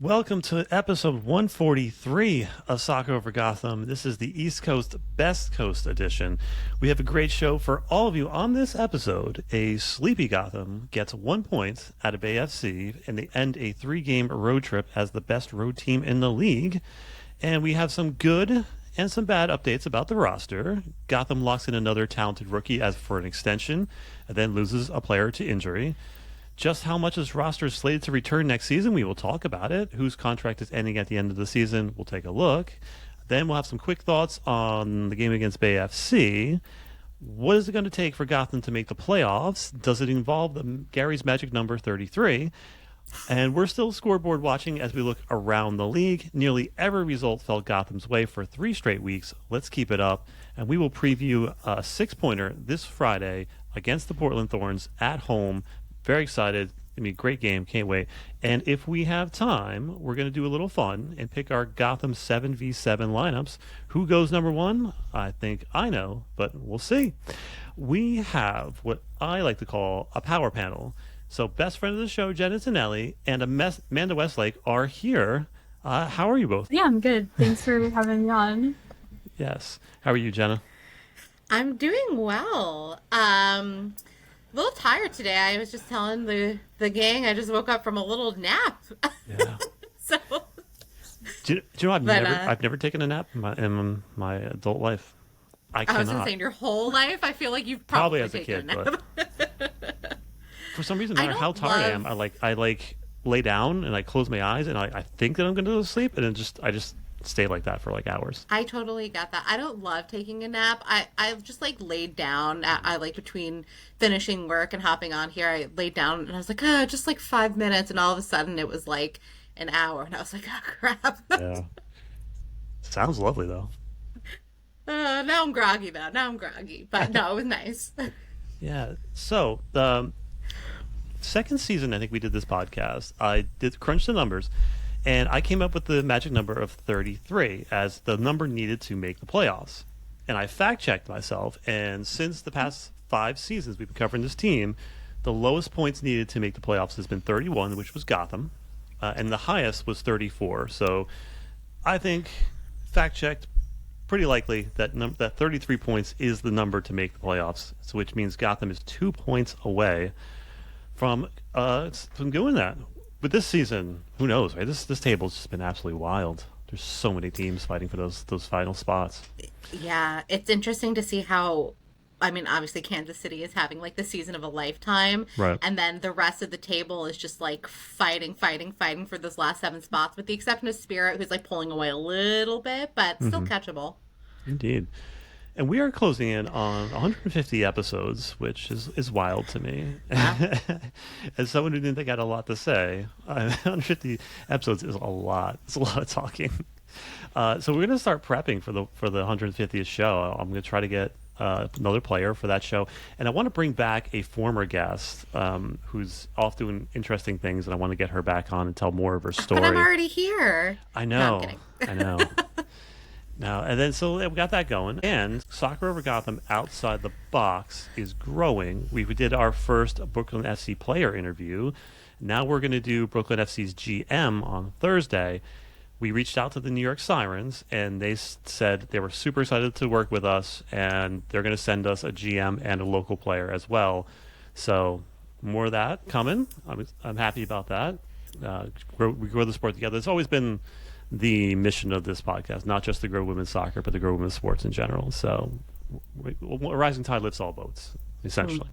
Welcome to episode 143 of Soccer Over Gotham. This is the East Coast Best Coast edition. We have a great show for all of you on this episode. A sleepy Gotham gets 1 point out of AFC, and they end a 3-game road trip as the best road team in the league. And we have some good and some bad updates about the roster. Gotham locks in another talented rookie as for an extension, and then loses a player to injury. Just how much this roster is slated to return next season, we will talk about it. Whose contract is ending at the end of the season, we'll take a look. Then we'll have some quick thoughts on the game against Bay FC. What is it going to take for Gotham to make the playoffs? Does it involve Gary's magic number 33? And we're still scoreboard watching as we look around the league. Nearly every result fell Gotham's way for 3 straight weeks. Let's keep it up. And we will preview a 6-pointer this Friday against the Portland Thorns at home. Very excited. It's going to be a great game. Can't wait. And if we have time, we're going to do a little fun and pick our Gotham 7v7 lineups. Who goes number 1? I think I know, but we'll see. We have what I like to call a power panel. So best friend of the show, Jenna Tonelli, and Amanda Westlake are here. How are you both? Yeah, I'm good. Thanks for having me on. Yes. How are you, Jenna? I'm doing well. A little tired today. I was just telling the gang I just woke up from a little nap. Yeah. So. Do you know I've never taken a nap in my adult life. I cannot. I was going to say in your whole life, I feel like you've probably probably as a taken kid, a nap. but for some reason, no matter how tired I am, I lay down and I close my eyes and I think that I'm going to go to sleep, and I just stay like that for like hours. I totally got that. I don't love taking a nap. I've just like laid down. I like between finishing work and hopping on here, I laid down and I was like, oh, just like 5 minutes. And all of a sudden it was like an hour. And I was like, oh, crap. Yeah. Sounds lovely, though. Now I'm groggy, though. Now I'm groggy. But no, it was nice. Yeah. So, the second season, I think we did this podcast, I did crunch the numbers. And I came up with the magic number of 33 as the number needed to make the playoffs. And I fact-checked myself, and since the past 5 seasons we've been covering this team, the lowest points needed to make the playoffs has been 31, which was Gotham, and the highest was 34. So I think, fact-checked, pretty likely that 33 points is the number to make the playoffs, so which means Gotham is 2 points away from doing that. But this season, who knows, right? This table's just been absolutely wild. There's so many teams fighting for those final spots. Yeah, it's interesting to see how, I mean, obviously Kansas City is having like the season of a lifetime. Right. And then the rest of the table is just like fighting for those last 7 spots, with the exception of Spirit, who's like pulling away a little bit, but still catchable. Indeed. And we are closing in on 150 episodes, which is wild to me. Wow. As someone who didn't think I had a lot to say, 150 episodes is a lot. It's a lot of talking. So we're going to start prepping for the 150th show. I'm going to try to get another player for that show. And I want to bring back a former guest who's off doing interesting things, and I want to get her back on and tell more of her story. But I'm already here. I know. No, I'm kidding. I know. Now, and then so we got that going, and Soccer Over Gotham Outside the Box is growing. We did our first Brooklyn FC player interview. Now we're going to do Brooklyn FC's GM on Thursday. We reached out to the New York Sirens, and they said they were super excited to work with us, and they're going to send us a GM and a local player as well. So more of that coming. I'm happy about that. We grow the sport together. It's always been the mission of this podcast, not just to grow women's soccer, but to grow women's sports in general. So a rising tide lifts all boats, essentially.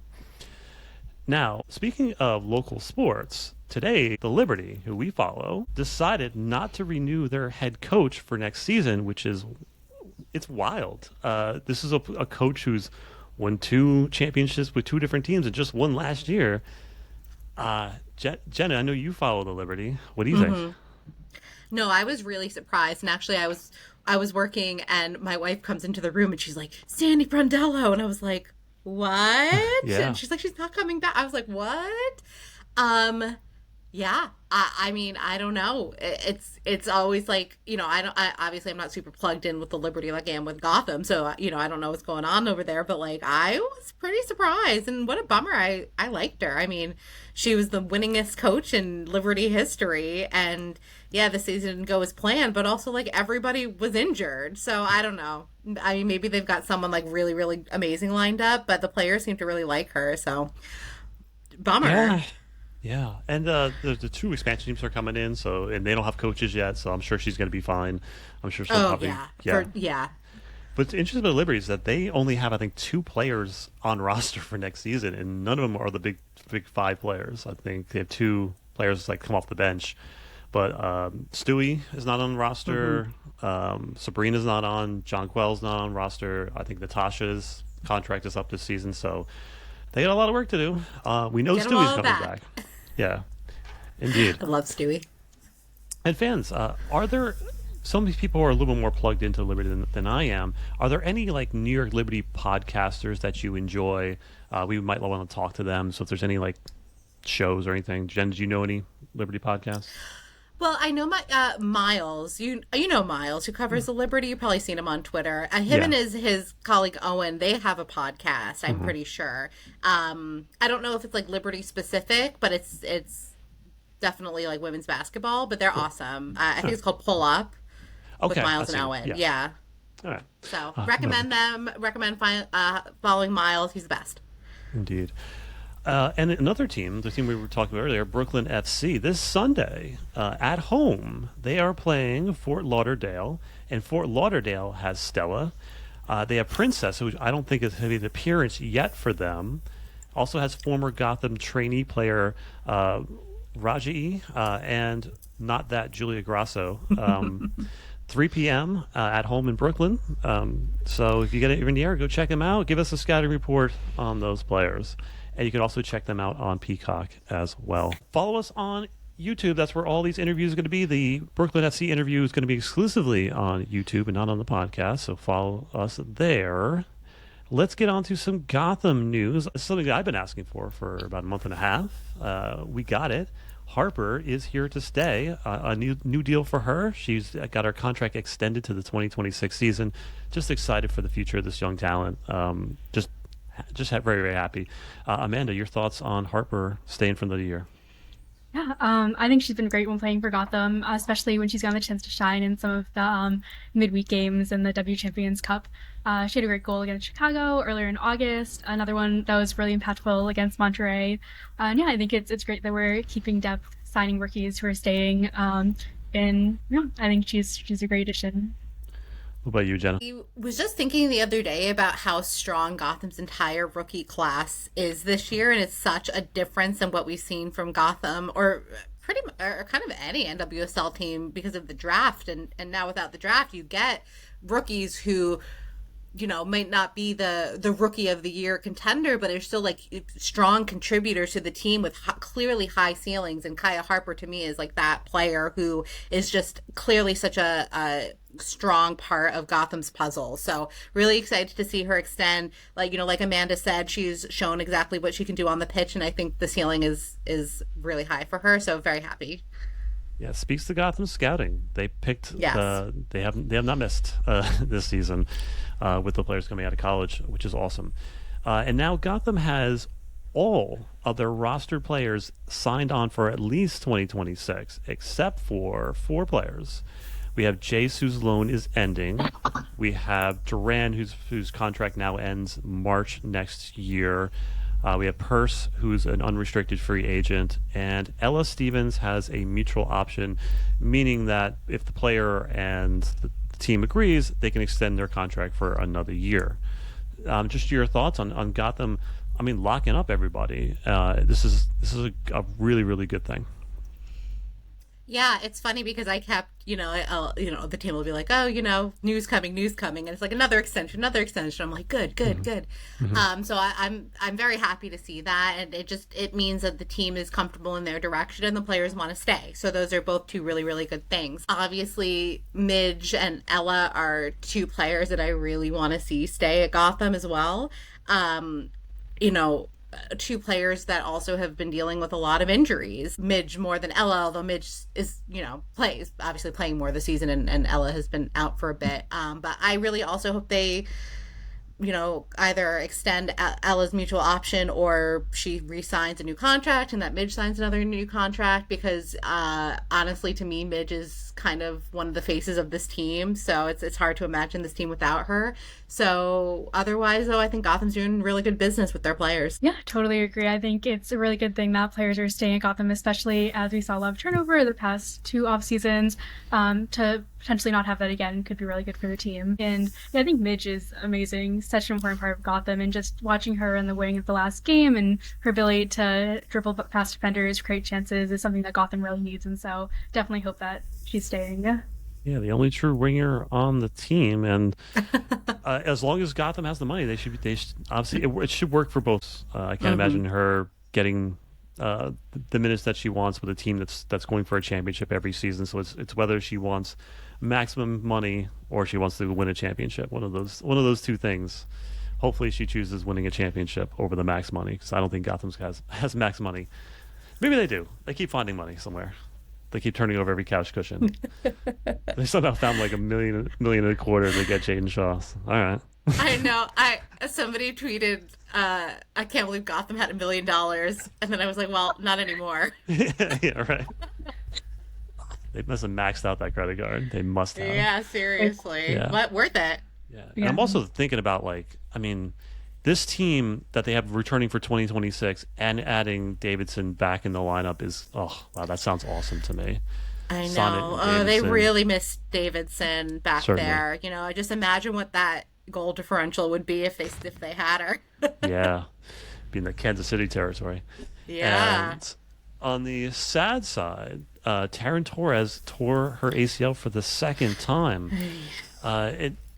Now, speaking of local sports, today the Liberty, who we follow, decided not to renew their head coach for next season, it's wild. This is a coach who's won 2 championships with 2 different teams and just won last year. Jenna, I know you follow the Liberty. What do you think? No, I was really surprised. And actually, I was working, and my wife comes into the room, and she's like, Sandy Brondello. And I was like, what? Yeah. And she's like, she's not coming back. I was like, what? Yeah, I mean, I don't know. It's always like, obviously I'm not super plugged in with the Liberty like I am with Gotham, so I don't know what's going on over there, but like I was pretty surprised, and what a bummer. I liked her. I mean, she was the winningest coach in Liberty history, and yeah, the season didn't go as planned, but also like everybody was injured, so I don't know. I mean, maybe they've got someone like really, really amazing lined up, but the players seem to really like her, so bummer. Yeah. Yeah, and the two expansion teams are coming in, and they don't have coaches yet, so I'm sure she's going to be fine. I'm sure she'll Oh probably, yeah, yeah. yeah. But the interesting about Liberty is that they only have, I think, two players on roster for next season, and none of them are the big five players. I think they have two players like come off the bench, but Stewie is not on the roster. Sabrina's not on. John Quell's not on roster. I think Natasha's contract is up this season, so they got a lot of work to do. We know Get 'em Stewie's all coming back. back. Yeah, indeed. I love Stewie. And fans, are there some of these people who are a little bit more plugged into Liberty than I am? Are there any like New York Liberty podcasters that you enjoy? We might want to talk to them. So if there's any like shows or anything, Jen, did you know any Liberty podcasts? Well, I know my Miles. You know Miles, who covers the Liberty. You've probably seen him on Twitter. Him Yeah. and his colleague Owen, they have a podcast. I'm pretty sure. I don't know if it's like Liberty specific, but it's definitely like women's basketball. But they're awesome. I think it's called Pull Up with Okay, Miles I and see. Owen. Yeah. Yeah. All right. So recommend them. Recommend following Miles. He's the best. Indeed. And another team, the team we were talking about earlier, Brooklyn FC, this Sunday at home, they are playing Fort Lauderdale, and Fort Lauderdale has Stella. They have Princess, who I don't think has had an appearance yet for them. Also has former Gotham trainee player Raji and not that Julia Grasso. 3 p.m. At home in Brooklyn. So if you get it in the air, go check them out. Give us a scouting report on those players. And you can also check them out on Peacock as well. Follow us on YouTube. That's where all these interviews are going to be. The Brooklyn FC interview is going to be exclusively on YouTube and not on the podcast. So follow us there. Let's get on to some Gotham news. It's something that I've been asking for about a month and a half. We got it. Harper is here to stay. A new deal for her. She's got her contract extended to the 2026 season. Just excited for the future of this young talent. Very, very happy. Amanda, your thoughts on Harper staying for another year? Yeah, I think she's been great when playing for Gotham, especially when she's gotten the chance to shine in some of the midweek games in the W Champions Cup. She had a great goal against Chicago earlier in August, another one that was really impactful against Monterey. And yeah, I think it's great that we're keeping depth, signing rookies who are staying. And yeah, I think she's a great addition. What about you, Jenna? I was just thinking the other day about how strong Gotham's entire rookie class is this year, and it's such a difference than what we've seen from Gotham or kind of any NWSL team because of the draft. And now without the draft, you get rookies who might not be the rookie of the year contender, but are still like strong contributors to the team with clearly high ceilings. And Kaya Harper to me is like that player who is just clearly such a strong part of Gotham's puzzle. So really excited to see her extend. Like Amanda said, she's shown exactly what she can do on the pitch, and I think the ceiling is really high for her. So very happy. Yeah, speaks to Gotham scouting. They picked. Yes. They have not missed this season with the players coming out of college, which is awesome. And now Gotham has all of their rostered players signed on for at least 2026, except for 4 players. We have Jace, whose loan is ending. We have Duran, whose contract now ends March next year. We have Purse, who's an unrestricted free agent, and Ella Stevens has a mutual option, meaning that if the player and the team agrees, they can extend their contract for another year. Just your thoughts on Gotham. I mean, locking up everybody. This is a really, really good thing. Yeah, it's funny because I kept, the team will be like, oh, news coming, and it's like another extension. I'm like, good. So I'm very happy to see that, and it means that the team is comfortable in their direction and the players want to stay. So those are both 2 really, really good things. Obviously, Midge and Ella are 2 players that I really want to see stay at Gotham as well. two players that also have been dealing with a lot of injuries. Midge more than Ella, although Midge is, plays, obviously playing more this season, and Ella has been out for a bit. But I really also hope they either extend Ella's mutual option or she re-signs a new contract and that Midge signs another new contract, because honestly, to me, Midge is kind of one of the faces of this team. So it's hard to imagine this team without her. So otherwise, though, I think Gotham's doing really good business with their players. Yeah, totally agree. I think it's a really good thing that players are staying at Gotham, especially as we saw a lot of turnover the past 2 off seasons. To potentially not have that again could be really good for the team. And yeah, I think Midge is amazing, such an important part of Gotham, and just watching her in the wing of the last game and her ability to dribble past defenders, create chances is something that Gotham really needs. And so definitely hope that she's staying. Yeah, the only true winger on the team, and as long as Gotham has the money, they should obviously it should work for both. I can't imagine her getting the minutes that she wants with a team that's going for a championship every season. So it's whether she wants maximum money or she wants to win a championship. One of those two things. Hopefully, she chooses winning a championship over the max money, because I don't think Gotham has max money. Maybe they do. They keep finding money somewhere. They keep turning over every couch cushion. They somehow found like $1 million and a quarter to get Jaden Shaw. All right. I know. Somebody tweeted, I can't believe Gotham had $1 million, and then I was like, well, not anymore. Yeah, right. They must have maxed out that credit card. They must have. Yeah, seriously. Yeah. But worth it. Yeah. And I'm also thinking about, this team that they have returning for 2026 and adding Davidson back in the lineup is, wow, that sounds awesome to me. I know. Oh, they really missed Davidson back there. I just imagine what that goal differential would be if they had her. Yeah. Be in the Kansas City territory. Yeah. And on the sad side, Taryn Torres tore her ACL for the second time.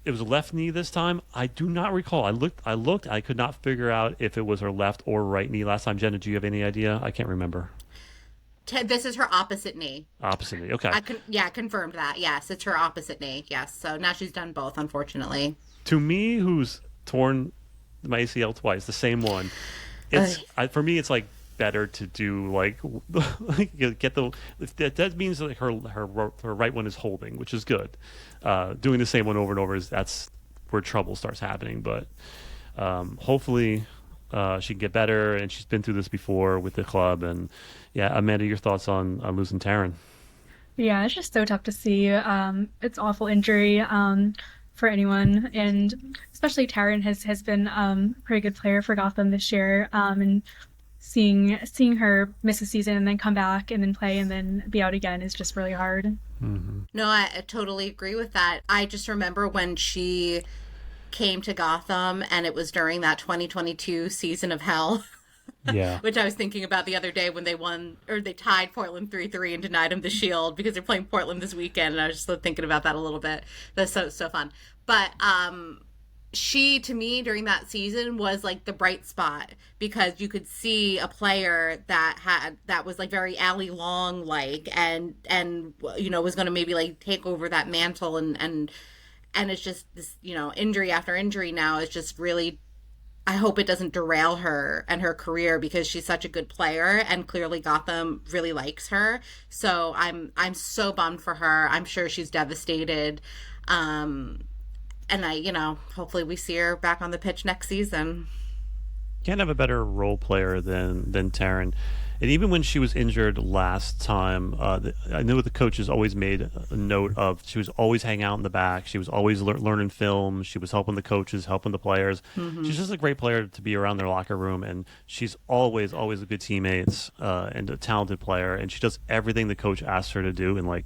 It was a left knee this time. I do not recall. I looked. I could not figure out if it was her left or right knee last time. Jenna, do you have any idea? I can't remember. This is her opposite knee. Opposite knee. Okay. I confirmed that. Yes, it's her opposite knee. Yes. So now she's done both, unfortunately. To me, who's torn my ACL twice, the same one, for me, it's like better to do get the that means like her right one is holding, which is good. Doing the same one over and over that's where trouble starts happening. But hopefully she can get better, and she's been through this before with the club. And yeah, Amanda, your thoughts on losing Taryn? Yeah, it's just so tough to see. It's awful injury for anyone, and especially Taryn has been a pretty good player for Gotham this year. And seeing her miss a season and then come back and then play and then be out again is just really hard. Mm-hmm. No, I totally agree with that. I just remember when she came to Gotham, and it was during that 2022 season of hell. Yeah. Which I was thinking about the other day when they tied Portland 3-3 and denied them the Shield, because they're playing Portland this weekend, and I was just thinking about that a little bit. That's so fun. But she, to me, during that season was like the bright spot, because you could see a player that was like very Allie Long like, and was going to maybe take over that mantle, and it's just this injury after injury now is just really, I hope it doesn't derail her and her career, because she's such a good player, and clearly Gotham really likes her. So I'm so bummed for her. I'm sure she's devastated. And hopefully we see her back on the pitch next season. Can't have a better role player than Taryn. And even when she was injured last time, I know the coaches always made a note of, she was always hanging out in the back. She was always learning film. She was helping the coaches, helping the players. Mm-hmm. She's just a great player to be around their locker room. And she's always a good teammate and a talented player. And she does everything the coach asks her to do. And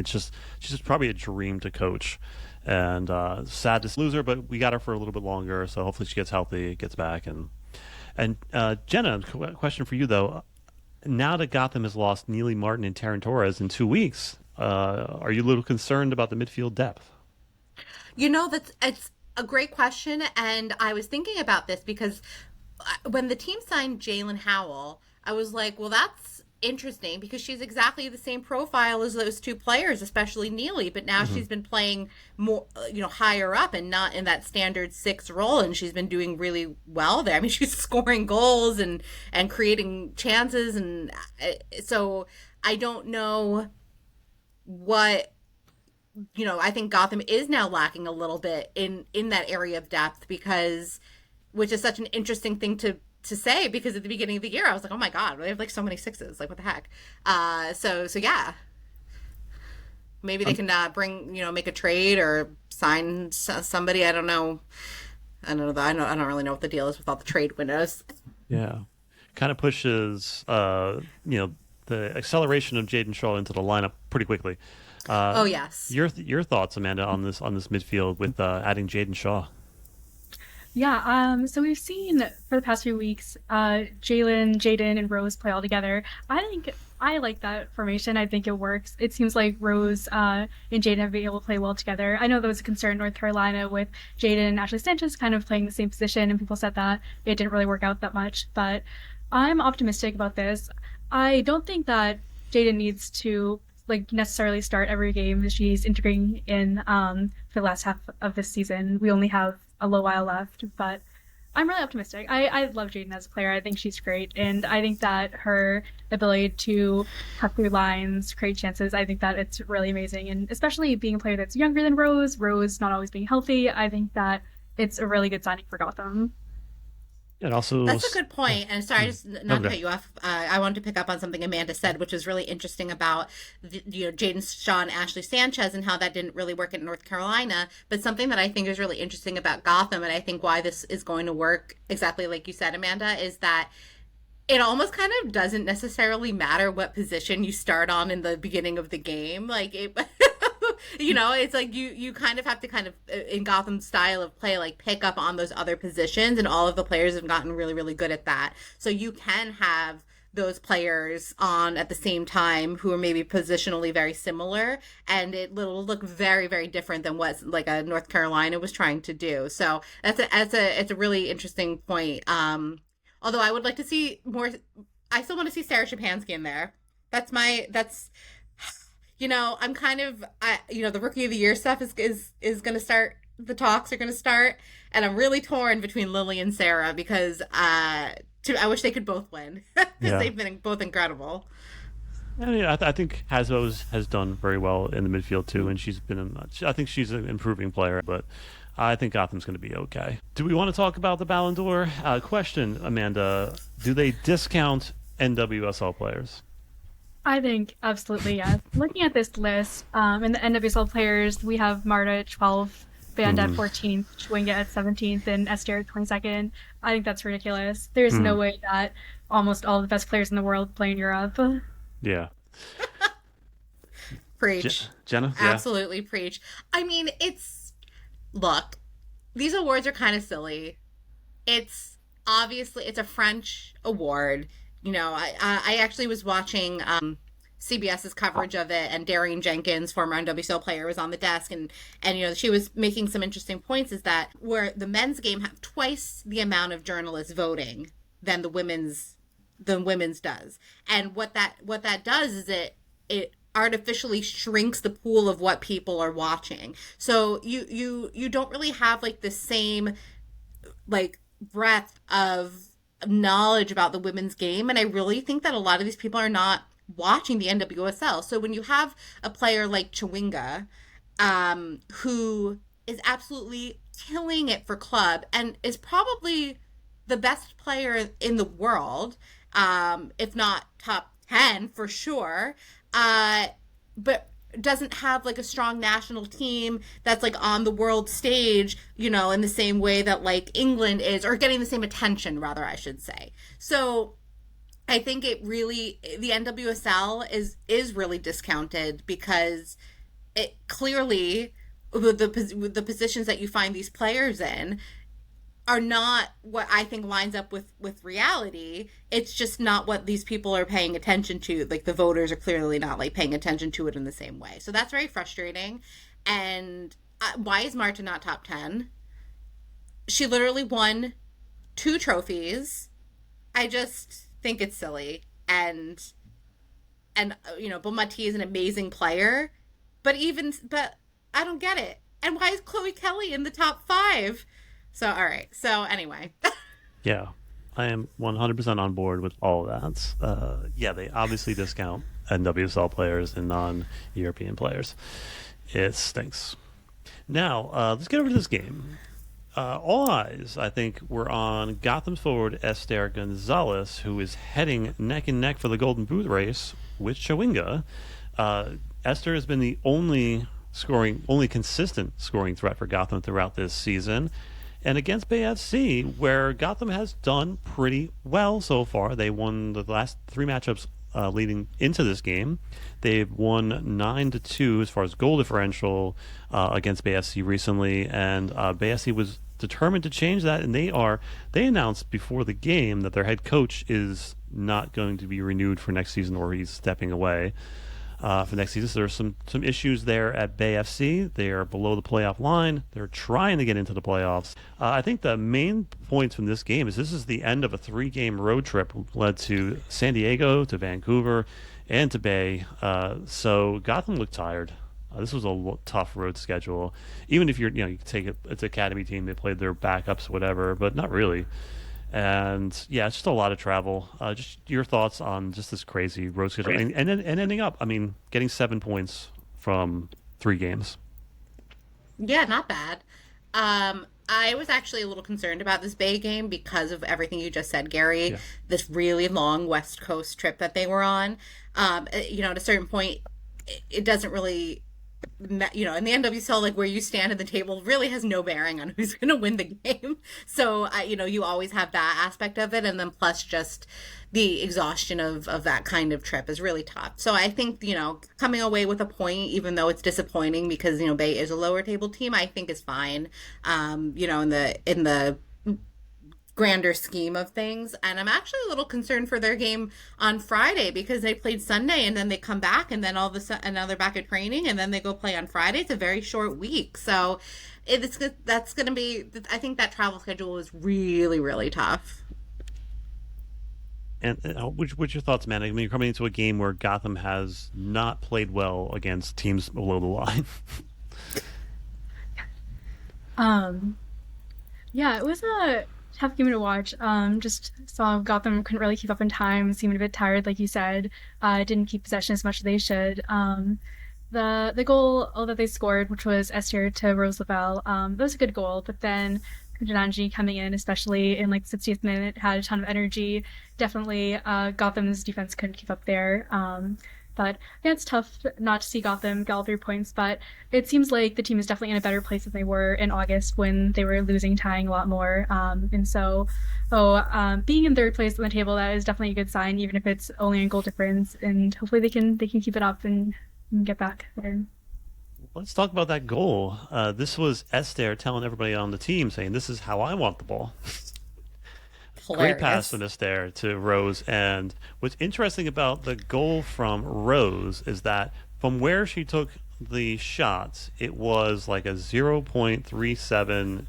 she's just probably a dream to coach. And sad to lose her, but we got her for a little bit longer. So hopefully she gets healthy, gets back. And Jenna, question for you though. Now that Gotham has lost Neely Martin and Taryn Torres in 2 weeks, are you a little concerned about the midfield depth? It's a great question, and I was thinking about this because when the team signed Jalen Howell, I was like, well, that's interesting because she's exactly the same profile as those two players, especially Neely, but now Hmm. she's been playing more, higher up and not in that standard six role, and she's been doing really well there. I mean, she's scoring goals and creating chances, and so I don't know what I think Gotham is now lacking a little bit in that area of depth because, which is such an interesting thing to say because at the beginning of the year I was like, oh my god, they have like so many sixes, like what the heck. So yeah, maybe they can bring make a trade or sign somebody. I don't know. I don't really know what the deal is with all the trade windows. Yeah, kind of pushes the acceleration of Jaden Shaw into the lineup pretty quickly. Oh yes. Your thoughts, Amanda, on this midfield with adding Jaden Shaw? Yeah, so we've seen for the past few weeks, Jaden, and Rose play all together. I think I like that formation. I think it works. It seems like Rose and Jaden have been able to play well together. I know there was a concern in North Carolina with Jaden and Ashley Sanchez kind of playing the same position, and people said that it didn't really work out that much. But I'm optimistic about this. I don't think that Jaden needs to like necessarily start every game that she's integrating in for the last half of this season. We only have a little while left, but I'm really optimistic. I love Jaden as a player. I think she's great, and I think that her ability to cut through lines, create chances, I think that it's really amazing. And especially being a player that's younger than Rose not always being healthy, I think that it's a really good signing for Gotham. And also, That's a good point. And sorry, just not to okay. cut you off. I wanted to pick up on something Amanda said, which was really interesting about Jaden Shaw and Ashley Sanchez and how that didn't really work in North Carolina. But something that I think is really interesting about Gotham, and I think why this is going to work exactly like you said, Amanda, is that it almost kind of doesn't necessarily matter what position you start on in the beginning of the game. Like it, it's like you kind of have to kind of in Gotham's style of play, like pick up on those other positions, and all of the players have gotten really, really good at that. So you can have those players on at the same time who are maybe positionally very similar, and it will look very, very different than what like a North Carolina was trying to do. So it's a really interesting point. Although I would like to see more. I still want to see Sarah Shapansky in there. That's I'm kind of the rookie of the year stuff is going to start. The talks are going to start, and I'm really torn between Lily and Sarah because I wish they could both win because Yeah. they've been both incredible. And yeah, I think Hasbro has done very well in the midfield too, and she's been. I think she's an improving player, but I think Gotham's going to be okay. Do we want to talk about the Ballon d'Or? Question, Amanda: do they discount NWSL players? I think absolutely yes. Looking at this list, in the NWSL players, we have Marta at 12th, Band at Hmm. 14th, Schwinga at 17th, and Esther at 22nd. I think that's ridiculous. There's Hmm. no way that almost all the best players in the world play in Europe. Yeah. Preach. Jenna? Yeah. Absolutely preach. I mean, look, these awards are kind of silly. It's obviously it's a French award. I actually was watching CBS's coverage of it, and Darian Jenkins, former NWSL player, was on the desk, and she was making some interesting points. Is that where the men's game have twice the amount of journalists voting than the women's does, and what that does is it artificially shrinks the pool of what people are watching. So you don't really have like the same like breadth of knowledge about the women's game, and I really think that a lot of these people are not watching the NWSL. So when you have a player like Chawinga, who is absolutely killing it for club and is probably the best player in the world, if not top 10 for sure, but doesn't have like a strong national team that's like on the world stage, in the same way that like England is, or getting the same attention, rather, I should say. So I think the NWSL is really discounted because it clearly the positions that you find these players in are not what I think lines up with reality. It's just not what these people are paying attention to. Like the voters are clearly not like paying attention to it in the same way. So that's very frustrating. And why is Marta not top 10? She literally won 2 trophies. I just think it's silly. And and Bonmati is an amazing player, but I don't get it. And why is Chloe Kelly in the top 5? So all right. So anyway. Yeah, I am 100% on board with all of that. Yeah, they obviously discount NWSL players and non-European players. It stinks. Now, let's get over to this game. All eyes, I think, were on Gotham's forward Esther Gonzalez, who is heading neck and neck for the Golden Boot race with Chawinga. Esther has been the only consistent scoring threat for Gotham throughout this season. And against Bay FC, where Gotham has done pretty well so far, they won the last 3 matchups leading into this game. They've won 9-2 as far as goal differential against Bay FC recently, and Bay FC was determined to change that, and they announced before the game that their head coach is not going to be renewed for next season, or he's stepping away for next season. So there's some issues there at Bay FC. They are below the playoff line. They're trying to get into the playoffs. I think the main points from this game is this is the end of a 3-game road trip led to San Diego, to Vancouver, and to Bay. So Gotham looked tired. This was a tough road schedule. Even if you take it's an academy team, they played their backups, whatever, but not really. And yeah, it's just a lot of travel. Just your thoughts on just this crazy road schedule, and ending up, getting 7 points from 3 games. Yeah, not bad. I was actually a little concerned about this Bay game because of everything you just said, Gary. Yeah. This really long West Coast trip that they were on. At a certain point, it doesn't really, in the NWSL, like where you stand in the table really has no bearing on who's going to win the game. So, you always have that aspect of it. And then plus just the exhaustion of that kind of trip is really tough. So I think, coming away with a point, even though it's disappointing because, Bay is a lower table team, I think is fine, in the grander scheme of things. And I'm actually a little concerned for their game on Friday because they played Sunday and then they come back and then all of a sudden now they're back at training and then they go play on Friday. It's a very short week. So that's going to be, I think that travel schedule is really, really tough. And what's your thoughts, man? You're coming into a game where Gotham has not played well against teams below the line. Yeah, it was a tough game to watch. Just saw Gotham couldn't really keep up in time, seemed a bit tired, like you said. Didn't keep possession as much as they should. The goal that they scored, which was Esther to Rose Lavelle, that was a good goal, but then Jananji coming in, especially in like the 60th minute, had a ton of energy. Definitely Gotham's defense couldn't keep up there. But yeah, it's tough not to see Gotham get all 3 points, but it seems like the team is definitely in a better place than they were in August when they were losing, tying a lot more. And so being in 3rd place on the table, that is definitely a good sign, even if it's only a goal difference. And hopefully they can keep it up and get back there. Let's talk about that goal. This was Esther telling everybody on the team, saying, "This is how I want the ball." Hilarious. Great pass from Esther to Rose. And what's interesting about the goal from Rose is that from where she took the shots, it was like a 0.37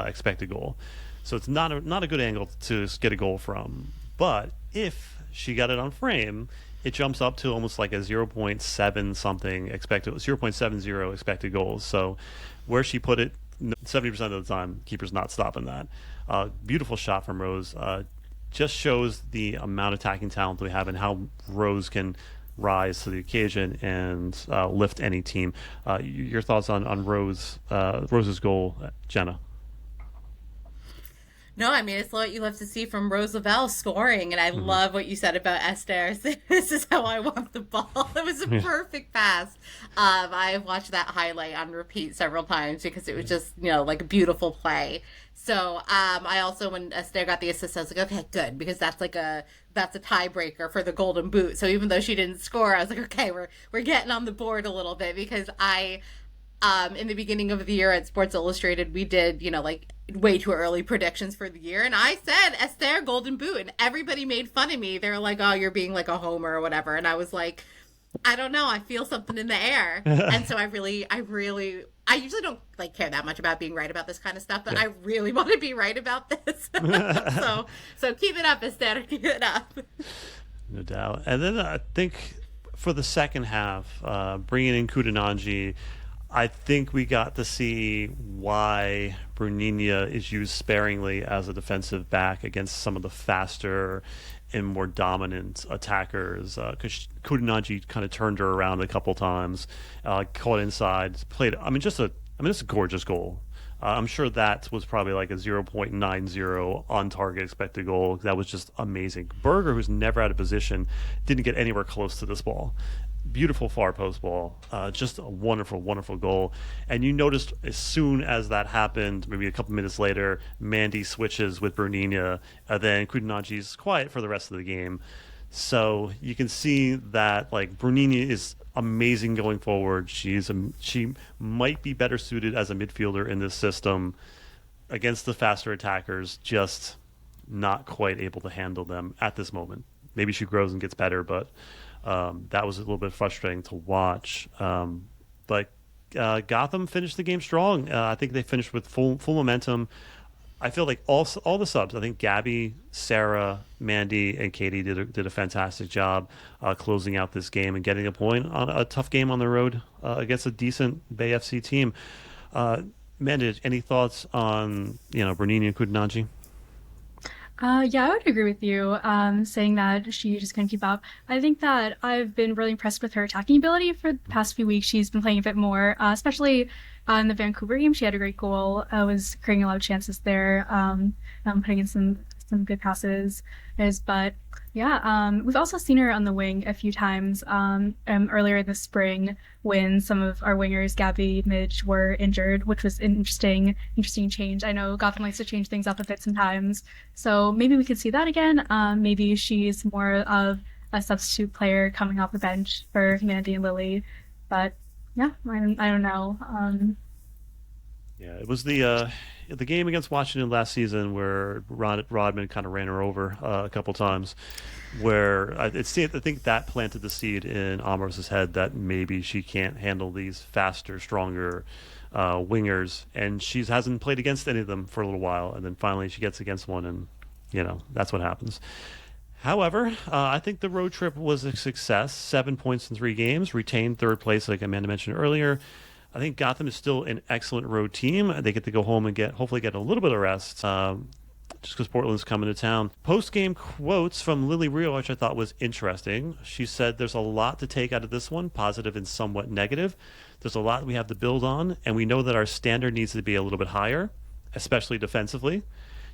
expected goal. So it's not a good angle to get a goal from. But if she got it on frame, it jumps up to almost like a 0.7 something expected, 0.70 expected goals. So where she put it, 70% of the time, keeper's not stopping that. Beautiful shot from Rose. Just shows the amount of attacking talent we have and how Rose can rise to the occasion and lift any team. Your thoughts on Rose's goal, Jenna? No, it's what you love to see from Rose Lavelle scoring, and I love what you said about Esther. This is how I want the ball. It was a perfect pass. I've watched that highlight on repeat several times because it was just, like a beautiful play. So I also, when Esther got the assist, I was like, okay, good, because that's a tiebreaker for the Golden Boot. So even though she didn't score, I was like, okay, we're getting on the board a little bit, because in the beginning of the year at Sports Illustrated, we did, like way too early predictions for the year. And I said Esther Golden Boot, and everybody made fun of me. They were like, oh, you're being like a homer or whatever. And I was like, I don't know. I feel something in the air. And so I usually don't like care that much about being right about this kind of stuff, but yeah. I really want to be right about this. So keep it up, Esther. Keep it up. No doubt. And then I think for the second half, bringing in Kudananji, I think we got to see why Bruninia is used sparingly as a defensive back against some of the faster and more dominant attackers. Because Kudananji kind of turned her around a couple times, caught inside, played. It's a gorgeous goal. I'm sure that was probably like a 0.90 on target expected goal. That was just amazing. Berger, who's never out of position, didn't get anywhere close to this ball. Beautiful far post ball. Just a wonderful, wonderful goal. And you noticed as soon as that happened, maybe a couple minutes later, Mandy switches with Bernina. Then Kudananji's quiet for the rest of the game. So you can see that like Bernini is amazing going forward. She might be better suited as a midfielder in this system against the faster attackers, just not quite able to handle them at this moment. Maybe she grows and gets better, but that was a little bit frustrating to watch. But Gotham finished the game strong. I think they finished with full momentum. I feel like all the subs. I think Gabby, Sarah, Mandy, and Katie did a fantastic job closing out this game and getting a point on a tough game on the road against a decent Bay FC team. Mandy, any thoughts on Bernini and Kudananji? Yeah, I would agree with you, saying that she just couldn't keep up. I think that I've been really impressed with her attacking ability for the past few weeks. She's been playing a bit more, especially in the Vancouver game. She had a great goal, was creating a lot of chances there, putting in some good passes. But yeah, we've also seen her on the wing a few times earlier in the spring when some of our wingers, Gabby, Midge, were injured, which was an interesting change. I know Gotham likes to change things up a bit sometimes, so maybe we could see that again. Maybe she's more of a substitute player coming off the bench for Mandy and Lily, but yeah, I don't know. Yeah, it was the game against Washington last season where Rodman kind of ran her over a couple times, where I think that planted the seed in Amos's head that maybe she can't handle these faster, stronger wingers, and she hasn't played against any of them for a little while, and then finally she gets against one, and that's what happens. However, I think the road trip was a success. 7 points in 3 games, retained third place, like Amanda mentioned earlier. I think Gotham is still an excellent road team. They get to go home and hopefully get a little bit of rest, just because Portland's coming to town. Post-game quotes from Lily Rio, which I thought was interesting. She said there's a lot to take out of this one, positive and somewhat negative. There's a lot we have to build on, and we know that our standard needs to be a little bit higher, especially defensively.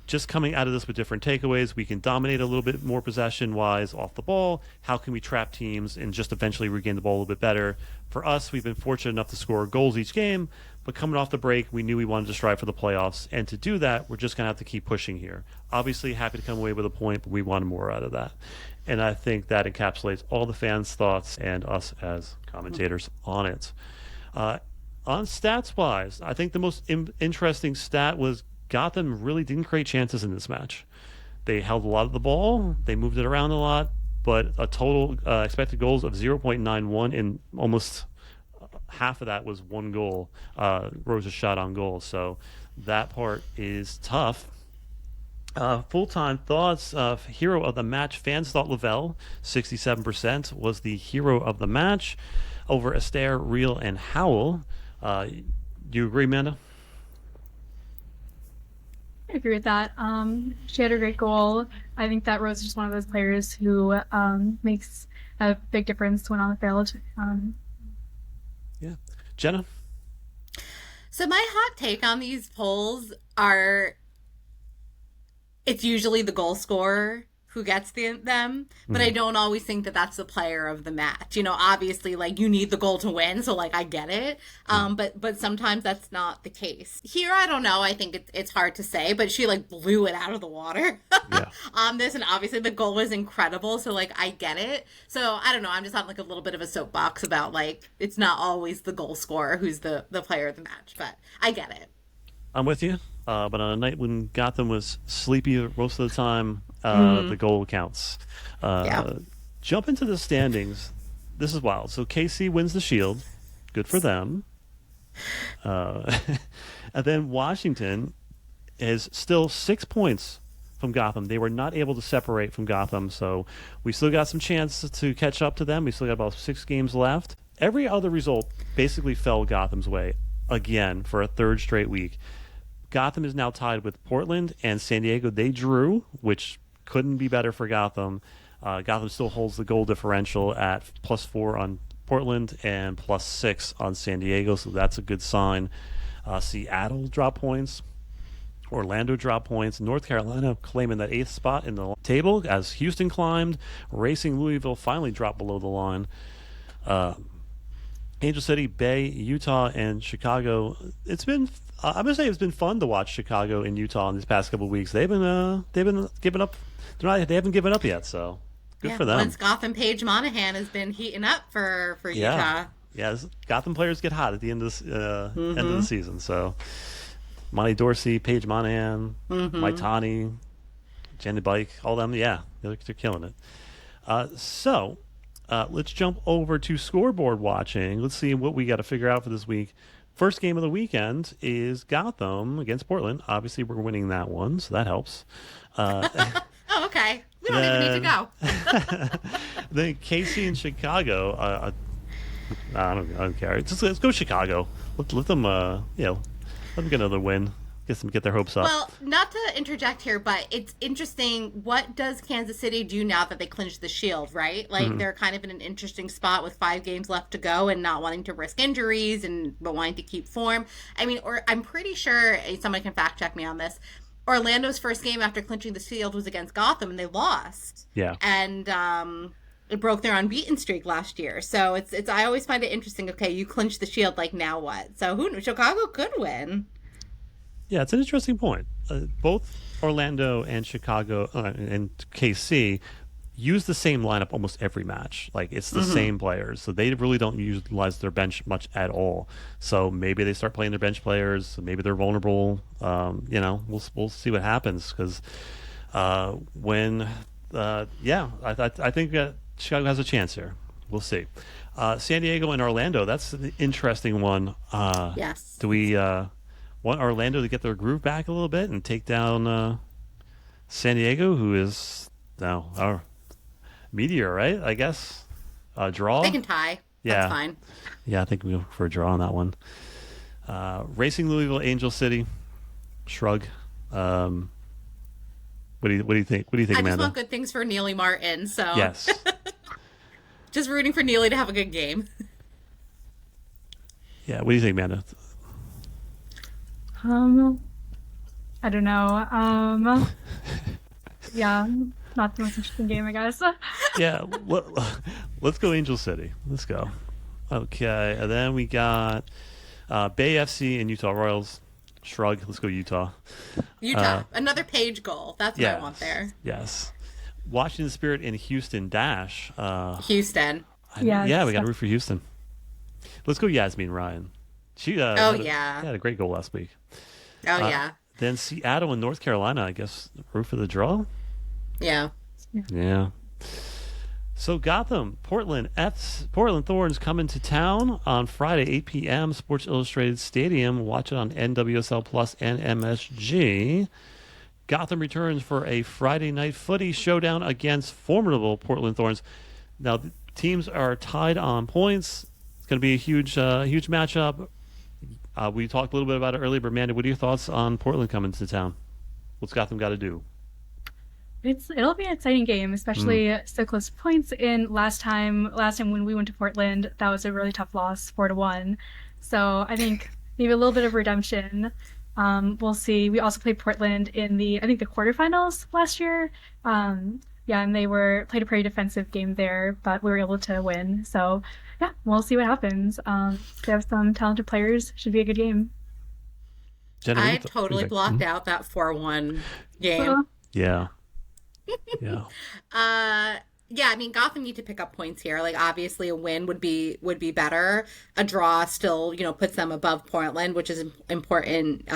Just coming out of this with different takeaways, we can dominate a little bit more possession-wise off the ball. How can we trap teams and just eventually regain the ball a little bit better? For us, we've been fortunate enough to score goals each game, but coming off the break, we knew we wanted to strive for the playoffs, and to do that, we're just going to have to keep pushing here. Obviously, happy to come away with a point, but we wanted more out of that. And I think that encapsulates all the fans' thoughts and us as commentators on it. On stats-wise, I think the most interesting stat was Gotham really didn't create chances in this match. They held a lot of the ball, they moved it around a lot, but a total expected goals of 0.91, and almost half of that was one goal. Rose's shot on goal, so that part is tough. Full-time thoughts. Hero of the match, fans thought Lavelle, 67%, was the hero of the match over Astaire, Reel, and Howell. Do you agree, Amanda? I agree with that. She had a great goal. I think that Rose is just one of those players who makes a big difference when on the field. Yeah. Jenna? So my hot take on these polls are it's usually the goal scorer who gets them, but I don't always think that that's the player of the match. Obviously, like, you need the goal to win, so, like, I get it. But sometimes that's not the case. Here, I don't know. I think it's hard to say, but she, like, blew it out of the water on this, and obviously the goal was incredible, so, like, I get it. So, I don't know. I'm just on, like, a little bit of a soapbox about, like, it's not always the goal scorer who's the player of the match, but I get it. I'm with you. But on a night when Gotham was sleepy most of the time, the goal counts. Jump into the standings. This is wild. So KC wins the Shield. Good for them. And then Washington is still 6 points from Gotham. They were not able to separate from Gotham, so we still got some chance to catch up to them. We still got about 6 games left. Every other result basically fell Gotham's way again for a third straight week. Gotham is now tied with Portland and San Diego. They drew, which couldn't be better for Gotham. Gotham still holds the goal differential at +4 on Portland and +6 on San Diego, so that's a good sign. Seattle dropped points. Orlando dropped points. North Carolina claiming that 8th spot in the table as Houston climbed. Racing Louisville finally dropped below the line. Angel City, Bay, Utah, and Chicago. It's been I'm gonna say it's been fun to watch Chicago and Utah in these past couple of weeks. They've been giving up. They haven't given up yet, so good for them. Once Gotham Paige Monahan has been heating up for Utah. Yeah, Gotham players get hot at the end of end of the season. So Monty Dorsey, Paige Monahan, Mike Tani, Jenna Bike, all them. Yeah, they're killing it. So let's jump over to scoreboard watching. Let's see what we got to figure out for this week. First game of the weekend is Gotham against Portland. Obviously, we're winning that one, so that helps. Oh, okay. We don't even need to go. Then KC and Chicago. I don't care. Let's go Chicago. Let them let them get another win. Get their hopes up. Well, not to interject here, but it's interesting. What does Kansas City do now that they clinched the Shield, right? Like, they're kind of in an interesting spot with 5 games left to go and not wanting to risk injuries but wanting to keep form. I mean, or I'm pretty sure, someone can fact check me on this, Orlando's first game after clinching the Shield was against Gotham, and they lost. Yeah. And it broke their unbeaten streak last year. So it's I always find it interesting. Okay, you clinched the Shield, like, now what? So Chicago could win. Yeah, it's an interesting point. Both Orlando and Chicago and KC use the same lineup almost every match. Like, it's the same players, so they really don't utilize their bench much at all. So maybe they start playing their bench players. Maybe they're vulnerable. We'll see what happens because I think Chicago has a chance here. We'll see. San Diego and Orlando. That's an interesting one. Yes. Do we want Orlando to get their groove back a little bit and take down San Diego, who is now our Meteor, right? I guess draw. They can tie. Yeah, that's fine. Yeah, I think we go for a draw on that one. Racing Louisville, Angel City, shrug. What do you think? What do you think, Amanda? I just want good things for Neely Martin. So yes, just rooting for Neely to have a good game. Yeah, what do you think, Amanda? I don't know. Yeah, not the most interesting game, I guess. Yeah, let's go Angel City. Let's go. Okay, and then we got Bay FC and Utah Royals. Shrug. Let's go Utah. Another Page goal. That's what I want there. Yes. Washington Spirit and Houston Dash. Houston. We got to root for Houston. Let's go Yasmin Ryan. She had a great goal last week. Then Seattle and North Carolina, I guess, root for the draw? Yeah. So Gotham, Portland Thorns coming to town on Friday, 8 p.m., Sports Illustrated Stadium. Watch it on NWSL Plus and MSG. Gotham returns for a Friday night footy showdown against formidable Portland Thorns. Now, the teams are tied on points. It's going to be a huge matchup. We talked a little bit about it earlier, but Amanda, what are your thoughts on Portland coming to town? What's Gotham got to do? It'll be an exciting game, especially so close to points. In last time when we went to Portland, that was a really tough loss, 4-1. So I think maybe a little bit of redemption. We'll see. We also played Portland in the quarterfinals last year. And they played a pretty defensive game there, but we were able to win. So yeah, we'll see what happens. They have some talented players. Should be a good game. Jenna, I totally blocked out that 4-1 game. Yeah. I mean, Gotham need to pick up points here. Like, obviously, a win would be better. A draw still, puts them above Portland, which is important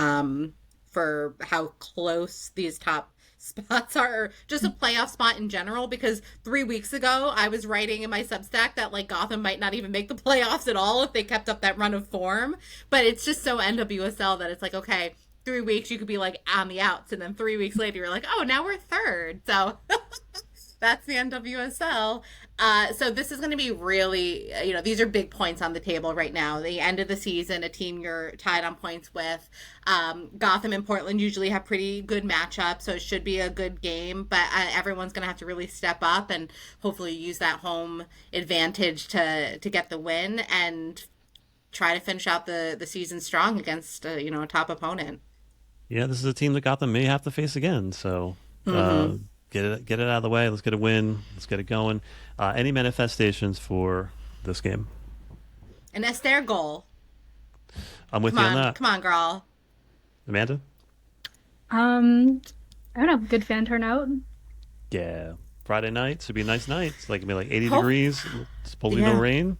for how close these top spots are, or just a playoff spot in general. Because 3 weeks ago, I was writing in my Substack that like Gotham might not even make the playoffs at all if they kept up that run of form. But it's just so NWSL that it's like, okay, 3 weeks you could be like on the outs, and then 3 weeks later you're like, oh, now we're third. So that's the NWSL. So this is going to be really, these are big points on the table right now. The end of the season, a team you're tied on points with. Gotham and Portland usually have pretty good matchups, so it should be a good game. But everyone's going to have to really step up and hopefully use that home advantage to get the win and try to finish out the season strong against a top opponent. Yeah, this is a team that Gotham may have to face again. So get it out of the way. Let's get a win. Let's get it going. Any manifestations for this game? And that's their goal. I'm with you on that. Come on, girl. Amanda? I don't know, good fan turnout. Yeah. Friday night should be a nice night. It's like, it'll be like 80 degrees. Supposedly no rain.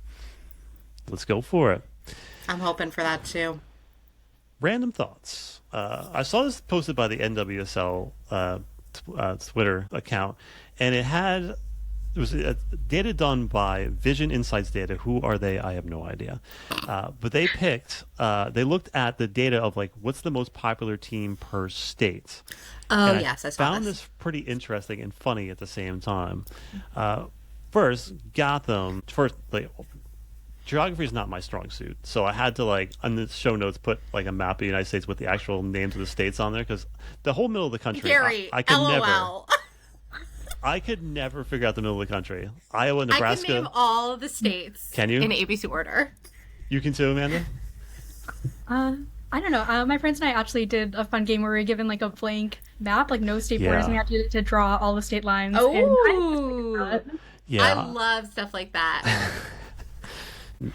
Let's go for it. I'm hoping for that too. Random thoughts. I saw this posted by the NWSL Twitter account, and it was data done by Vision Insights Data. Who are they? I have no idea. But they looked at the data of like what's the most popular team per state. Oh, and yes, I saw found this pretty interesting and funny at the same time. First, Gotham. Geography is not my strong suit, so I had to on the show notes put like a map of the United States with the actual names of the states on there because the whole middle of the country, Gary, I could LOL. I could never figure out the middle of the country. Iowa, Nebraska. I can name all of the states. Can you? In ABC order. You can too, Amanda? I don't know. My friends and I actually did a fun game where we were given like a blank map, like no state borders, and we had to draw all the state lines. Oh, yeah. I love stuff like that.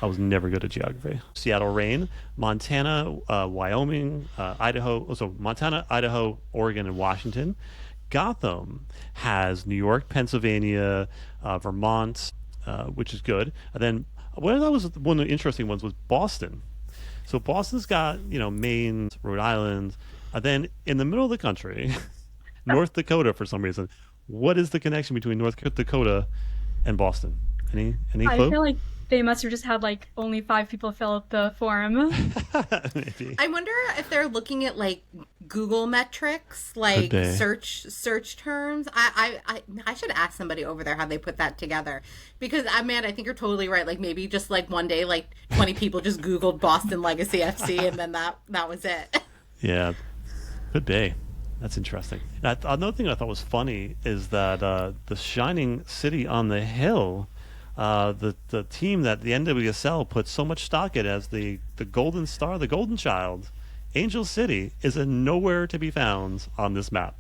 I was never good at geography. Seattle rain, Montana, Wyoming, Idaho. So Montana, Idaho, Oregon, and Washington. Gotham has New York, Pennsylvania, Vermont, which is good. And then what I thought was one of the interesting ones was Boston. So Boston's got, Maine, Rhode Island. And then in the middle of the country, North Dakota for some reason. What is the connection between North Dakota and Boston? Any clue? I feel like they must have just had like only 5 people fill out the form. Maybe. I wonder if they're looking at like Google metrics, like search terms. I should ask somebody over there how they put that together, because I think you're totally right. Like maybe just like one day, like 20 people just Googled Boston Legacy FC, and then that was it. Yeah, could be. That's interesting. Another thing I thought was funny is that the shining city on the hill. The team that the NWSL put so much stock in as the golden star, the golden child, Angel City, is nowhere to be found on this map.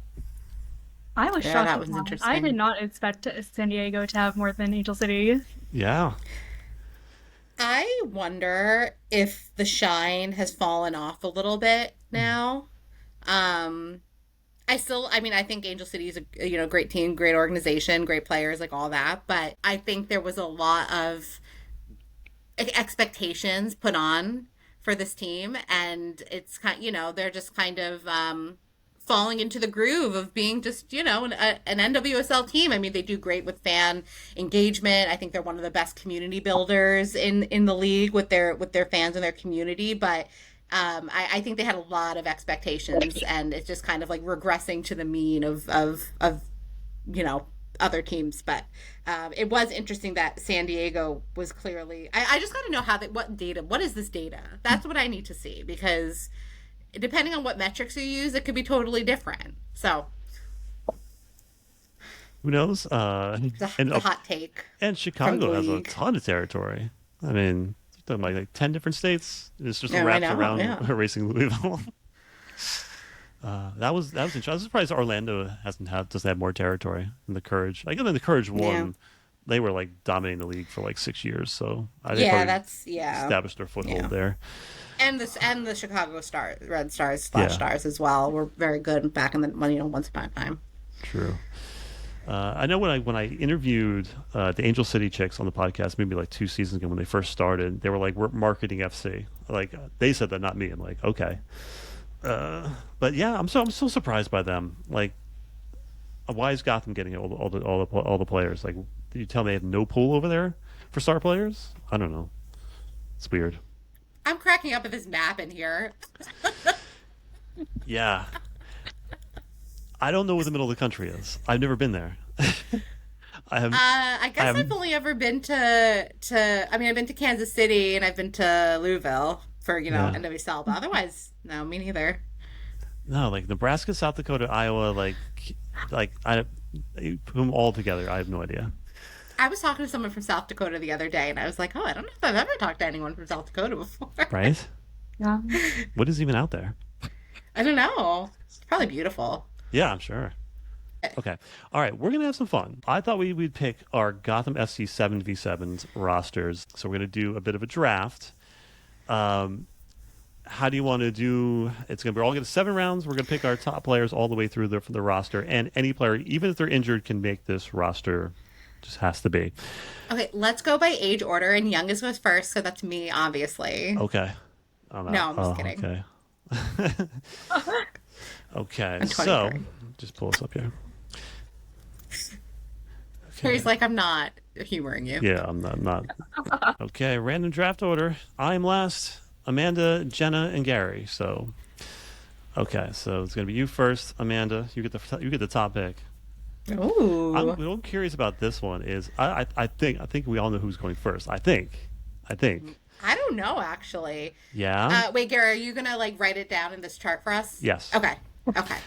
I was shocked. That was interesting. I did not expect San Diego to have more than Angel City. Yeah. I wonder if the shine has fallen off a little bit now. I think Angel City is a great team, great organization, great players, like all that. But I think there was a lot of expectations put on for this team, and it's they're just kind of falling into the groove of being just an NWSL team. I mean, they do great with fan engagement. I think they're one of the best community builders in the league with their fans and their community, but. I think they had a lot of expectations, and it's just kind of like regressing to the mean of other teams. But it was interesting that San Diego was clearly. I just got to know what is this data? That's what I need to see, because depending on what metrics you use, it could be totally different. So who knows? The hot take. And Chicago has a ton of territory. I mean. Like 10 different states. It's just wrapped around Racing Louisville. That was interesting. I was surprised Orlando doesn't have more territory than the Courage. Like, the Courage won. They were like dominating the league for like 6 years. So established their foothold there. And the Chicago Red Stars Stars as well were very good back in the once upon a time. True. I know when I interviewed the Angel City chicks on the podcast, maybe like 2 seasons ago when they first started, they were like, we're marketing FC. Like they said that, not me. I'm like, okay. But yeah, I'm so surprised by them. Like, why is Gotham getting all the players? Like, did you tell me they have no pool over there for star players? I don't know. It's weird. I'm cracking up at this map in here. Yeah. I don't know where the middle of the country is. I've never been there. I have. I I guess have. I've only ever been I mean, I've been to Kansas City and I've been to Louisville for, Yeah. NWSL, but otherwise, no, me neither. No, like Nebraska, South Dakota, Iowa, like I, whom all together. I have no idea. I was talking to someone from South Dakota the other day and I was like, oh, I don't know if I've ever talked to anyone from South Dakota before. Right? Yeah. What is even out there? I don't know. It's probably beautiful. Yeah, I'm sure. Okay. All right. We're going to have some fun. I thought we'd pick our Gotham FC 7v7s rosters. So we're going to do a bit of a draft. Um, how do you want to do? It's going to be all going to 7 rounds. We're going to pick our top players all the way through the roster. And any player, even if they're injured, can make this roster. Just has to be. Okay, let's go by age order and youngest was first, so that's me, obviously. Okay. I'm No, out. I'm just kidding. Okay. Okay. I'm So 23. just pull this up here. Harry's like, I'm not humoring you. Yeah, I'm not. Okay, random draft order. I'm last. Amanda, Jenna, and Gary. So, okay, so it's gonna be you first, Amanda. You get the top pick. Ooh. I'm a little curious about this one. Is I think we all know who's going first. I think. I don't know, actually. Yeah. Wait, Gary, are you gonna like write it down in this chart for us? Yes. Okay. Okay.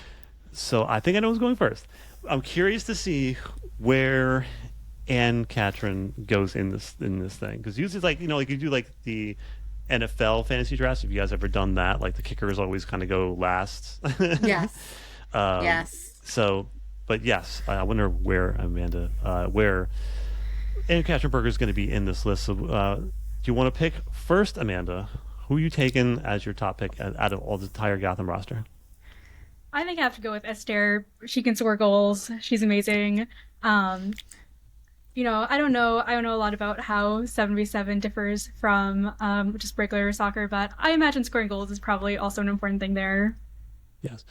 So I think I know who's going first. I'm curious to see where Ann Catherine goes in this thing, because usually it's like like you do like the NFL fantasy drafts. Have you guys ever done that? Like the kickers always kind of go last. Yes. Um, Yes. So, but yes, I wonder where where Ann Catherine Berger is going to be in this list. So, do you want to pick first, Amanda? Who are you taking as your top pick out of all the entire Gotham roster? I think I have to go with Esther. She can score goals. She's amazing. Um, I don't know a lot about how 7v7 differs from just regular soccer, but I imagine scoring goals is probably also an important thing there. Yes.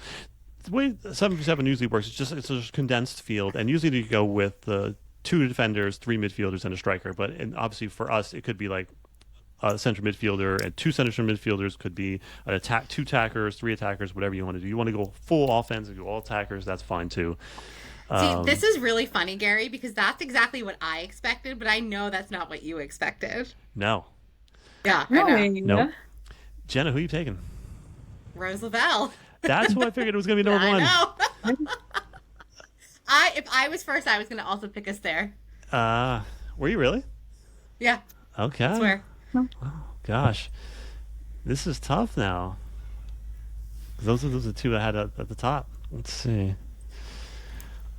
The way 7v7 usually works, it's just condensed field, and usually you go with the 2 defenders, 3 midfielders, and a striker. But obviously for us, it could be like a central midfielder and 2 central midfielders. Could be an attack, 2 attackers, 3 attackers, whatever you want to do. You want to go full offense and go all attackers, that's fine too. See, this is really funny, Gary, because that's exactly what I expected, but I know that's not what you expected. No. Yeah, I know. Really? Nope. Jenna, who are you taking? Rose Lavelle. That's who I figured it was going to be number one. I know. If I was first, I was going to also pick us there. Were you really? Yeah, Okay. I swear. Gosh, this is tough now. Those are the 2 I had at the top. Let's see.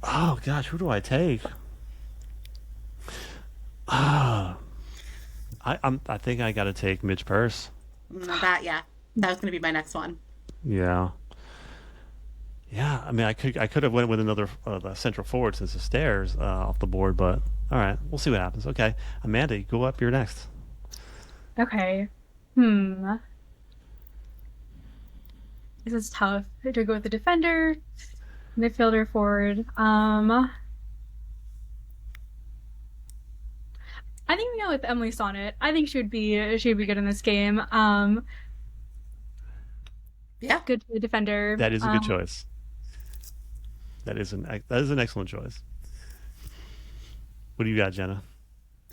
Oh gosh, who do I take? I think I got to take Mitch Purse. Yeah, that was going to be my next one. Yeah. Yeah, I mean, I could have went with another central forward since the stairs off the board, but all right, we'll see what happens. Okay, Amanda, you go up. You're next. Okay. This is tough. Do I go with the defender, midfielder, forward? I think we go with Emily Sonnet. I think she would be good in this game. Yeah. Good defender. That is a good choice. That is an excellent choice. What do you got, Jenna?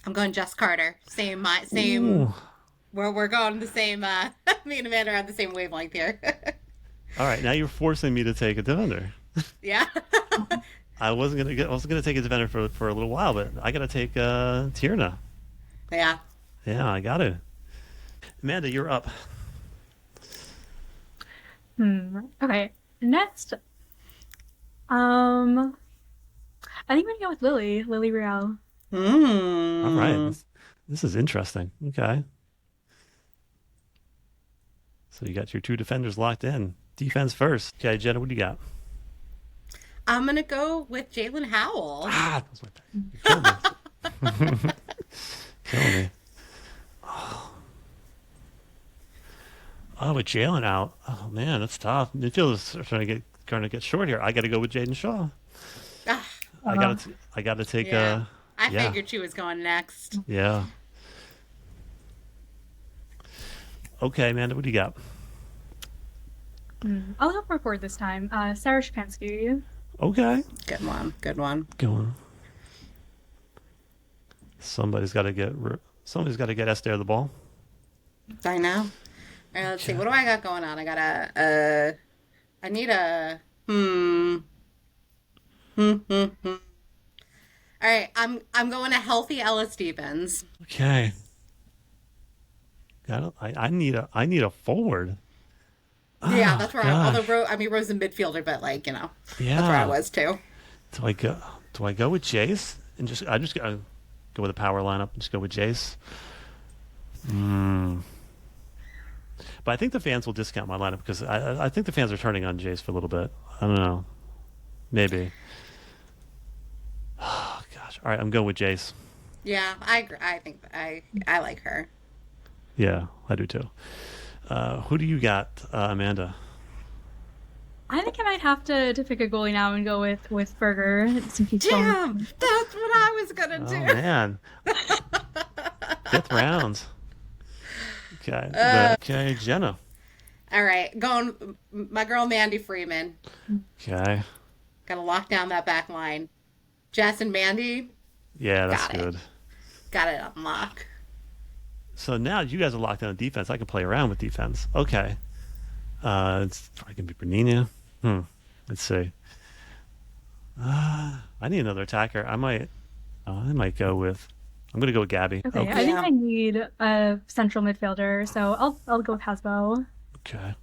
I'm going Jess Carter. Same. Ooh. We're going the same. Me and Amanda are on the same wavelength here. All right, now you're forcing me to take a defender. Yeah. I was gonna take a defender for a little while, but I gotta take Tierna. Yeah. Yeah, I got to. Amanda, you're up. Okay. Next, I think I'm gonna go with Lily Real. Mm. All right, this is interesting. Okay, so you got your 2 defenders locked in. Defense first. Okay, Jenna, what do you got? I'm gonna go with Jalen Howell. That's my pick. You killed me. Killing me. Oh, with Jalen out. Oh man, that's tough. Midfielders are trying to get short here. I got to go with Jaden Shaw. Ah, I got to take. yeah. I yeah. figured she was going next. Yeah. Okay, Amanda, what do you got? I'll go for forward this time. Sarah Shapansky. Okay. Good one. Good one. Go on. Somebody's got to get Esther the ball. I know. All right, let's see. What do I got going on? I got I need a, All right, I'm going to healthy Ella Stevens. Okay. I need a forward. Yeah, that's where gosh. Rose in midfielder, but Yeah. that's where I was too. Do I go with Jace and I just gotta go with a power lineup and just go with Jace? But I think the fans will discount my lineup because I think the fans are turning on Jace for a little bit. I don't know. Maybe. Oh gosh. All right, I'm going with Jace. Yeah, I agree. I think I like her. Yeah, I do too. Who do you got, Amanda? I think I might have to pick a goalie now and go with Berger. Damn, that's what I was gonna do. Oh man, 5th round. Okay, okay, Jenna. All right, going my girl Mandy Freeman. Okay. Gotta lock down that back line. Jess and Mandy. Yeah, that's Got it. good. Got it on lock. So now you guys are locked down on defense. I can play around with defense. Okay. It's probably gonna be Bernina. Let's see. I need another attacker. I might go with. I'm gonna go with Gabby. Okay, Okay. I think I need a central midfielder, so I'll go with Hasbo. Okay.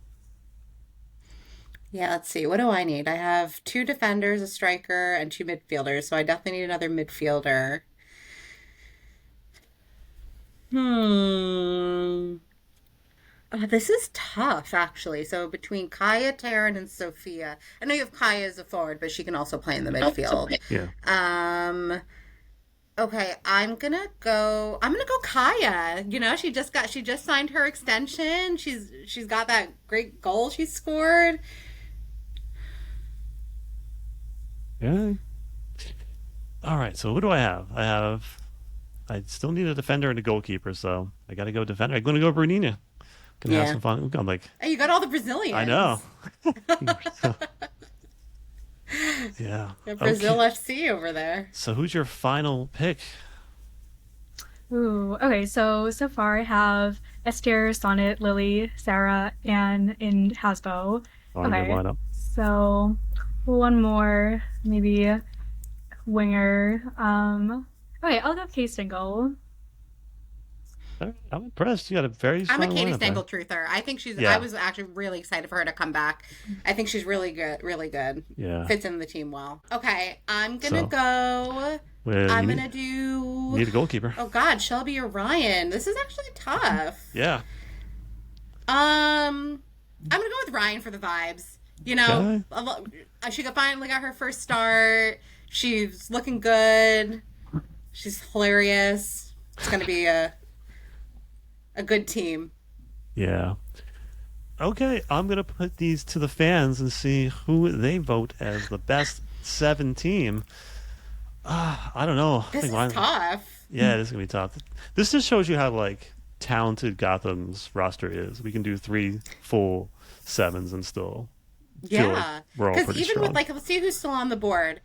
Yeah, let's see. What do I need? I have 2 defenders, a striker, and 2 midfielders. So I definitely need another midfielder. This is tough, actually. So between Kaya, Taryn, and Sophia. I know you have Kaya as a forward, but she can also play in the midfield. Yeah. Okay, I'm gonna go Kaya. She just signed her extension. She's got that great goal she scored. Yeah. All right. So what do I have? I still need a defender and a goalkeeper, so I got to go defender. I'm going to go Bernina. Gonna have some fun. I'm like, Hey, you got all the Brazilians. I know. Yeah. Got Brazil Okay. FC over there. So who's your final pick? Ooh, okay, so far I have Esther, Sonnet, Lily, Sarah, Anne, and Hasbo. Oh, good lineup. So one more, maybe winger. Okay, I'll go Kay Stingle. All right, I'm impressed. You got a very strong I'm a Katie lineup there. Stengel truther. I think Yeah. I was actually really excited for her to come back. I think she's really good, really good. Yeah. Fits in the team well. Okay, I'm gonna So, go. Well, I'm you gonna do. need a goalkeeper. Oh God, Shelby or Ryan. This is actually tough. Yeah. I'm gonna go with Ryan for the vibes. She finally got her first start. She's looking good. She's hilarious. It's gonna be a good team. Yeah. Okay, I'm gonna put these to the fans and see who they vote as the best 7 team. I don't know. This is tough. Yeah, this is gonna be tough. This just shows you how talented Gotham's roster is. We can do 3 full 7s and still feel like Yeah, we're all because pretty even strong. with let's see who's still on the board.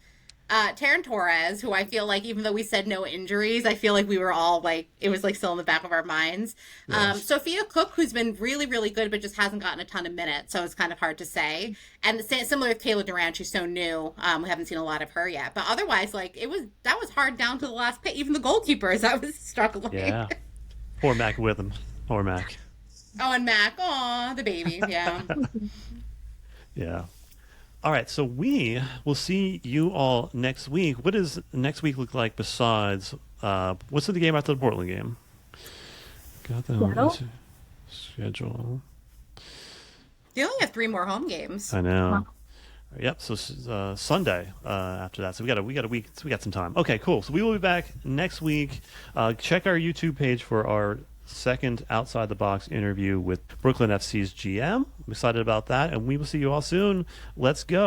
Taryn Torres, who I feel like even though we said no injuries, I feel like we were all it was still in the back of our minds. Yes. Sophia Cook, who's been really, really good, but just hasn't gotten a ton of minutes, so it's kind of hard to say. And similar with Kayla Durant, she's so new. We haven't seen a lot of her yet. But otherwise, that was hard down to the last pick. Even the goalkeepers, I was struggling. Yeah. Poor Mac with him. Poor Mac. Oh, and Mac, aw, the baby, yeah. Yeah. All right, so we will see you all next week. What does next week look like besides what's the game after the Portland game? Got that Seattle? schedule. They only have 3 more home games. I know. Wow. Yep. So Sunday after that. So we got a week. So we got some time. Okay, cool. So we will be back next week. Check our YouTube page for our second outside the box interview with Brooklyn FC's GM. I'm excited about that, and we will see you all soon. Let's go.